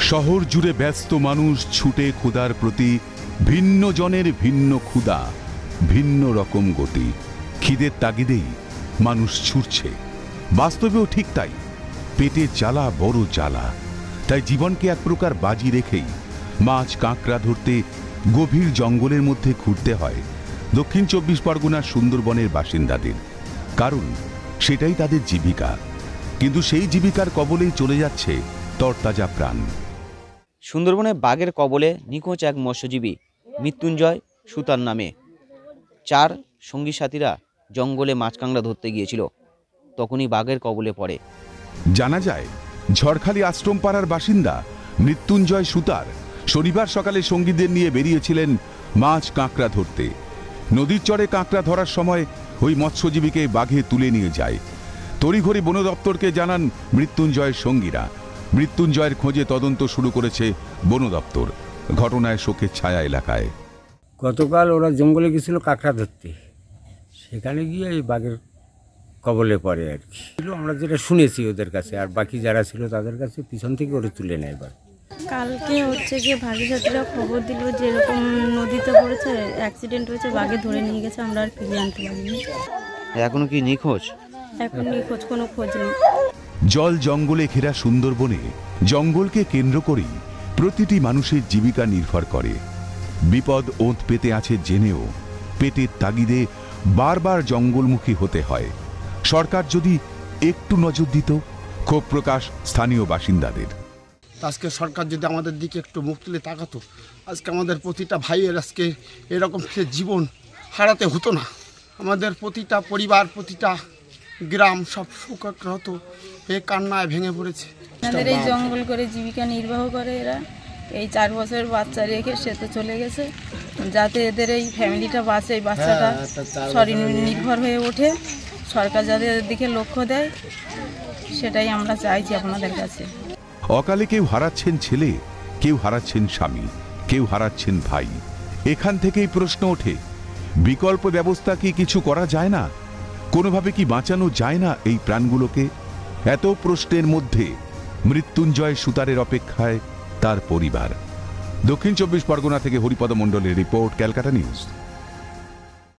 শহর জুড়ে ব্যস্ত মানুষ ছুটে ক্ষুধার প্রতি, ভিন্ন জনের ভিন্ন ক্ষুধা, ভিন্ন রকম গতি। খিদের তাগিদেই মানুষ ছুটছে, বাস্তবেও ঠিক তাই। পেটে জ্বালা বড় জ্বালা, তাই জীবনকে এক প্রকার বাজি রেখেই মাছ কাঁকড়া ধরতে গভীর জঙ্গলের মধ্যে ঘুরতে হয় দক্ষিণ ২৪ পরগনার সুন্দরবনের বাসিন্দাদের। কারণ সেটাই তাদের জীবিকা, কিন্তু সেই জীবিকার কবলেই চলে যাচ্ছে তরতাজা প্রাণ। সুন্দরবনে বাঘের কবলে নিখোঁজ এক মৎস্যজীবী মৃত্যুঞ্জয় সুতার নামে। 4 সঙ্গী সাথীরা জঙ্গলে মাছ কাঁকড়া ধরতে গিয়েছিল, তখনই বাঘের কবলে পড়ে। জানা যায়, ঝড়খালি আশ্রম পাড়ার বাসিন্দা মৃত্যুঞ্জয় সুতার শনিবার সকালে সঙ্গীদের নিয়ে বেরিয়েছিলেন মাছ কাঁকড়া ধরতে। নদীর চরে কাঁকড়া ধরার সময় ওই মৎস্যজীবীকে বাঘে তুলে নিয়ে যায়। তড়িঘড়ি বন দপ্তরকে জানান মৃত্যুঞ্জয়ের সঙ্গীরা। মৃত্যুঞ্জয়ের খোঁজে তদন্ত শুরু করেছে বন দপ্তর। ঘটনায় শোকের ছায়া এলাকায়। গতকাল ওরা জঙ্গলে গেছিল কাঁকড়া ধরতে, সেখানে গিয়ে এই বাঘের কবলে পড়ে আর কি। আমরা যেটা শুনেছি ওদের কাছে, আর বাকি যারা ছিল তাদের কাছে, পিছন থেকে ওরা তুলে নেয় বাঘ। কালকে হচ্ছে গিয়ে ভাগী সাথীরা খবর দিল যে এরকম নদীতে পড়েছে, অ্যাক্সিডেন্ট হয়েছে, বাঘে ধরে নিয়ে গেছে। আমরা আর ফিরিয়ে আনতে পারিনি। এখনো কি নিখোঁজ? এখন নিখোঁজ, কোনো খোঁজ নেই। জল জঙ্গলে ঘেরা সুন্দরবনে জঙ্গলকে কেন্দ্র করেই প্রতিটি মানুষের জীবিকা নির্ভর করে। বিপদ ওঁত পেতে আছে জেনেও পেটের তাগিদে বারবার জঙ্গলমুখী হতে হয়। সরকার যদি একটু নজর দিত। ক্ষোভ প্রকাশ স্থানীয় বাসিন্দাদের। আজকে সরকার যদি আমাদের দিকে একটু মুখ তুলে তাকাতো, আজকে আমাদের প্রতিটা ভাইয়ের আজকে এরকম জীবন হারাতে হতো না। আমাদের প্রতিটা পরিবার, প্রতিটা গ্রাম সব সুখত হতো। এ কান্নায় ভেঙে পড়েছে। আমাদের এই জঙ্গল করে জীবিকা নির্বাহ করে এরা। এই 4 বছরের বাচ্চা রেখে সে তো চলে গেছে, যাতে এদের এই ফ্যামিলিটা বাঁচে, এই বাচ্চাটা স্বনির্ভর হয়ে ওঠে। সরকার যাতে এদের দিকে লক্ষ্য দেয়, সেটাই আমরা চাইছি আপনাদের কাছে। অকালে কেউ হারাচ্ছেন ছেলে, কেউ হারাচ্ছেন স্বামী, কেউ হারাচ্ছেন ভাই। এখান থেকেই প্রশ্ন ওঠে, বিকল্প ব্যবস্থা কি কিছু করা যায় না? কোনোভাবে কি বাঁচানো যায় না এই প্রাণগুলোকে? এত প্রশ্নের মধ্যে মৃত্যুঞ্জয় সুতারের অপেক্ষায় তার পরিবার। দক্ষিণ ২৪ পরগনা থেকে হরিপদ মণ্ডলের রিপোর্ট, ক্যালকাটা নিউজ।